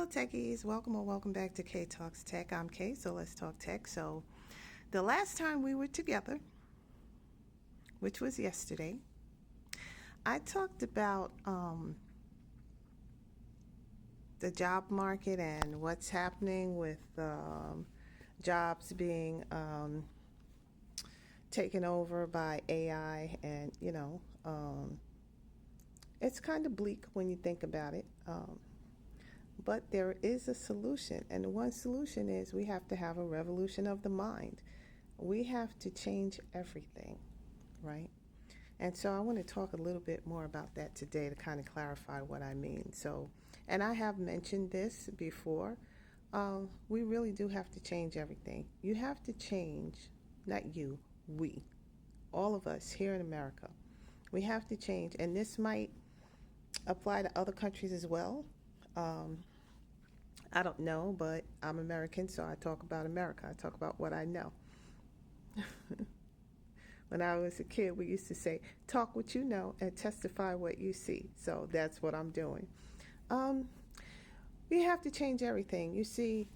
Hello, techies. Welcome or welcome back to kaetalkstech. I'm Kay, so let's talk tech. So, the last time we were together, which was yesterday, I talked about the job market and what's happening with jobs being taken over by AI, and it's kind of bleak when you think about it. But there is a solution, and the one solution is we have to have a revolution of the mind. We have to change everything, right? And so I want to talk a little bit more about that today to kind of clarify what I mean. So, and I have mentioned this before, we really do have to change everything. You have to change, not you, we, all of us here in America. We have to change, and this might apply to other countries as well. I don't know, but I'm American, so I talk about America. I talk about what I know. When I was a kid, we used to say, talk what you know and testify what you see. So that's what I'm doing. We have to change everything. You see,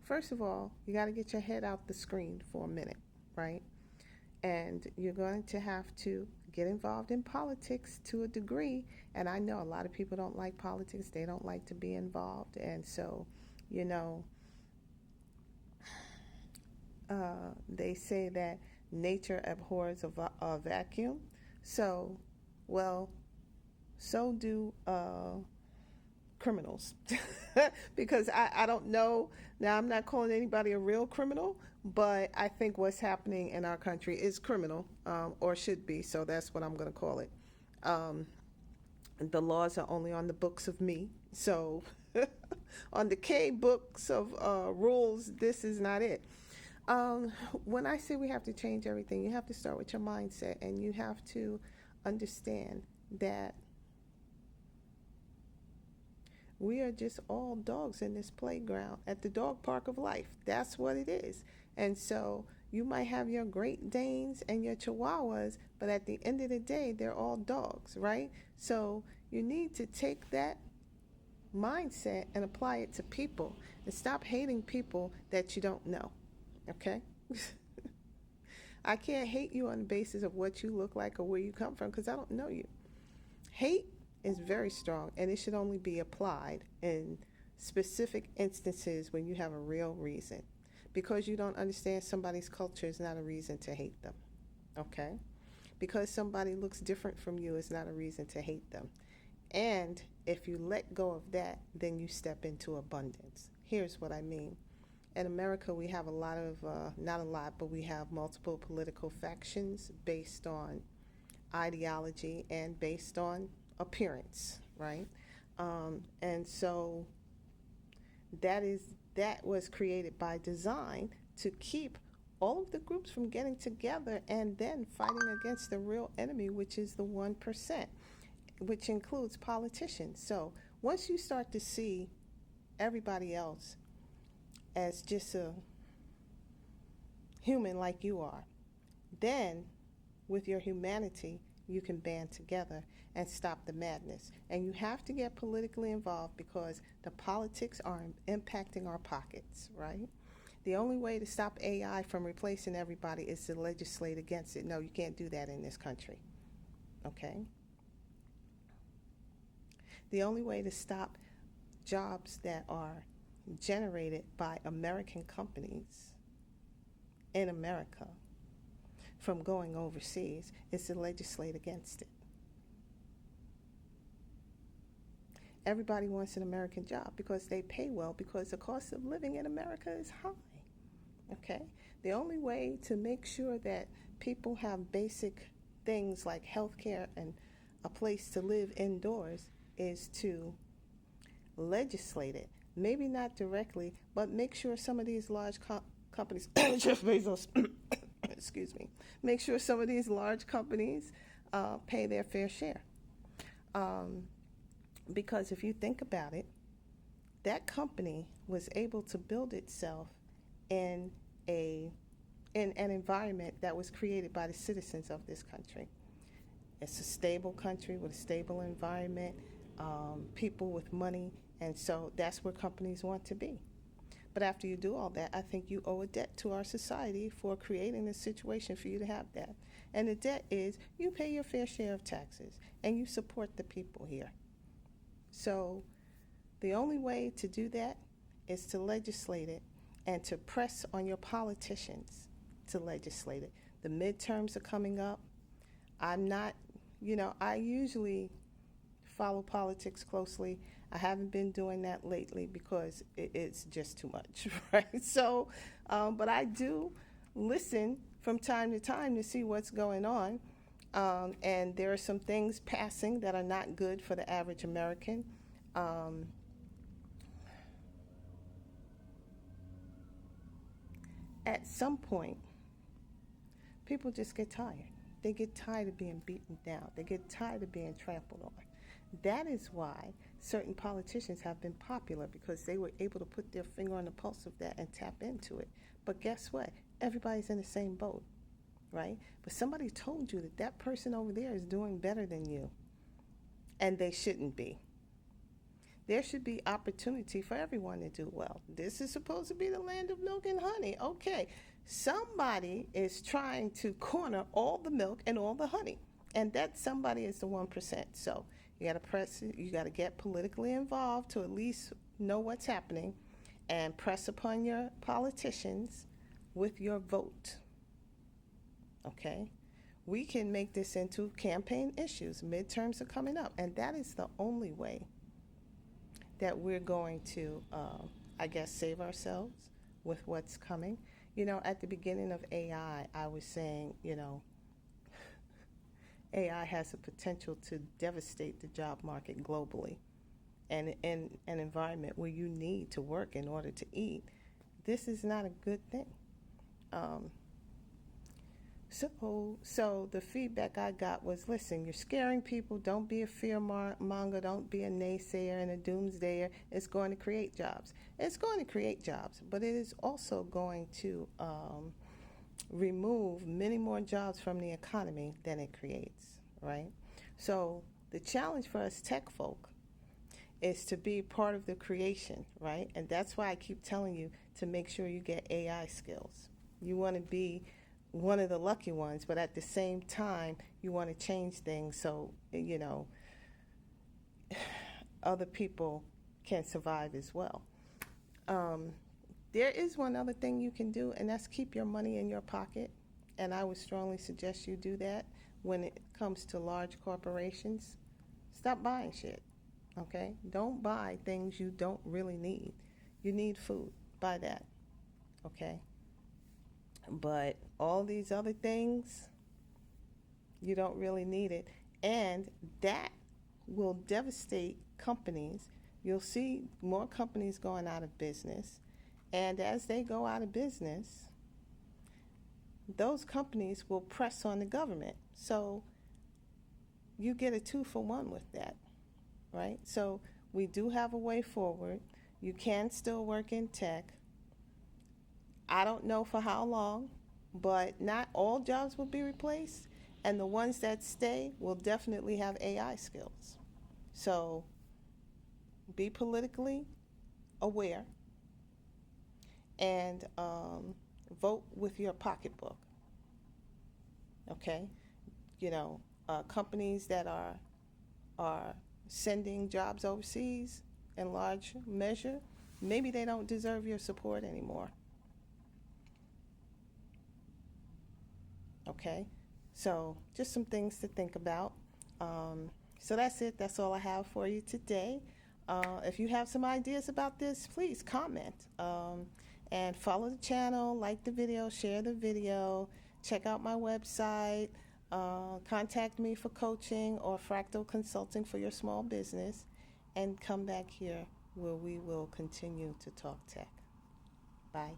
first of all, you got to get your head out the screen for a minute, right? And you're going to have to get involved in politics to a degree. And I know a lot of people don't like politics. They don't like to be involved. And so, they say that nature abhors a vacuum. So, well, so do criminals. Because I don't know. Now, I'm not calling anybody a real criminal, but I think what's happening in our country is criminal, or should be. So that's what I'm going to call it. The laws are only on the books of me. So on the K books of rules, this is not it. When I say we have to change everything, you have to start with your mindset, and you have to understand that we are just all dogs in this playground at the dog park of life. That's what it is. And so you might have your Great Danes and your Chihuahuas, but at the end of the day, they're all dogs, right? So you need to take that mindset and apply it to people, and stop hating people that you don't know, okay? I can't hate you on the basis of what you look like or where you come from, because I don't know you. Hate is very strong, and it should only be applied in specific instances when you have a real reason. Because you don't understand somebody's culture is not a reason to hate them, okay? Because somebody looks different from you is not a reason to hate them. And if you let go of that, then you step into abundance. Here's what I mean. In America, we have a lot of, not a lot, but we have multiple political factions based on ideology and based on appearance, right? And so that was created by design to keep all of the groups from getting together and then fighting against the real enemy, which is the 1%, which includes politicians. So once you start to see everybody else as just a human like you are, then with your humanity, you can band together and stop the madness. And you have to get politically involved because the politics are impacting our pockets, right? The only way to stop AI from replacing everybody is to legislate against it. No, you can't do that in this country, okay? The only way to stop jobs that are generated by American companies in America from going overseas is to legislate against it. Everybody wants an American job because they pay well, because the cost of living in America is high, okay? The only way to make sure that people have basic things like health care and a place to live indoors is to legislate it. Maybe not directly, but make sure some of these large companies, Jeff Bezos, excuse me, make sure some of these large companies pay their fair share. Because if you think about it, that company was able to build itself in an environment that was created by the citizens of this country. It's a stable country with a stable environment, people with money And so that's where companies want to be. But after you do all that, I think you owe a debt to our society for creating a situation for you to have that. And the debt is you pay your fair share of taxes and you support the people here. So the only way to do that is to legislate it and to press on your politicians to legislate it. The midterms are coming up. I'm not, I usually follow politics closely. I haven't been doing that lately because it's just too much, right? So, but I do listen from time to time to see what's going on. And there are some things passing that are not good for the average American. At some point, people just get tired. They get tired of being beaten down. They get tired of being trampled on. That is why certain politicians have been popular, because they were able to put their finger on the pulse of that and tap into it. But guess what? Everybody's in the same boat, right? But somebody told you that that person over there is doing better than you, and they shouldn't be. There should be opportunity for everyone to do well. This is supposed to be the land of milk and honey. Okay, somebody is trying to corner all the milk and all the honey, and that somebody is the 1%. So you got to get politically involved to at least know what's happening, and press upon your politicians with your vote. Okay? We can make this into campaign issues. Midterms are coming up, and that is the only way that we're going to, save ourselves with what's coming. At the beginning of AI, I was saying, AI has the potential to devastate the job market globally. And in an environment where you need to work in order to eat, this is not a good thing. So the feedback I got was, listen, you're scaring people. Don't be a fear monger. Don't be a naysayer and a doomsdayer. It's going to create jobs. It's going to create jobs, but it is also going to remove many more jobs from the economy than it creates, right? So the challenge for us tech folk is to be part of the creation, right? And that's why I keep telling you to make sure you get AI skills. You want to be one of the lucky ones, but at the same time, you want to change things so, other people can survive as well. There is one other thing you can do, and that's keep your money in your pocket. And I would strongly suggest you do that when it comes to large corporations. Stop buying shit, okay? Don't buy things you don't really need. You need food, buy that, okay? But all these other things, you don't really need it. And that will devastate companies. You'll see more companies going out of business. And as they go out of business, those companies will press on the government. So you get a 2-for-1 with that, right? So we do have a way forward. You can still work in tech. I don't know for how long, but not all jobs will be replaced, and the ones that stay will definitely have AI skills. So be politically aware and vote with your pocketbook, okay? Companies that are sending jobs overseas in large measure, maybe they don't deserve your support anymore. Okay, so just some things to think about. So that's it. That's all I have for you today. If you have some ideas about this, please comment and follow the channel, like the video, share the video, check out my website, contact me for coaching or fractal consulting for your small business, and come back here where we will continue to talk tech. Bye.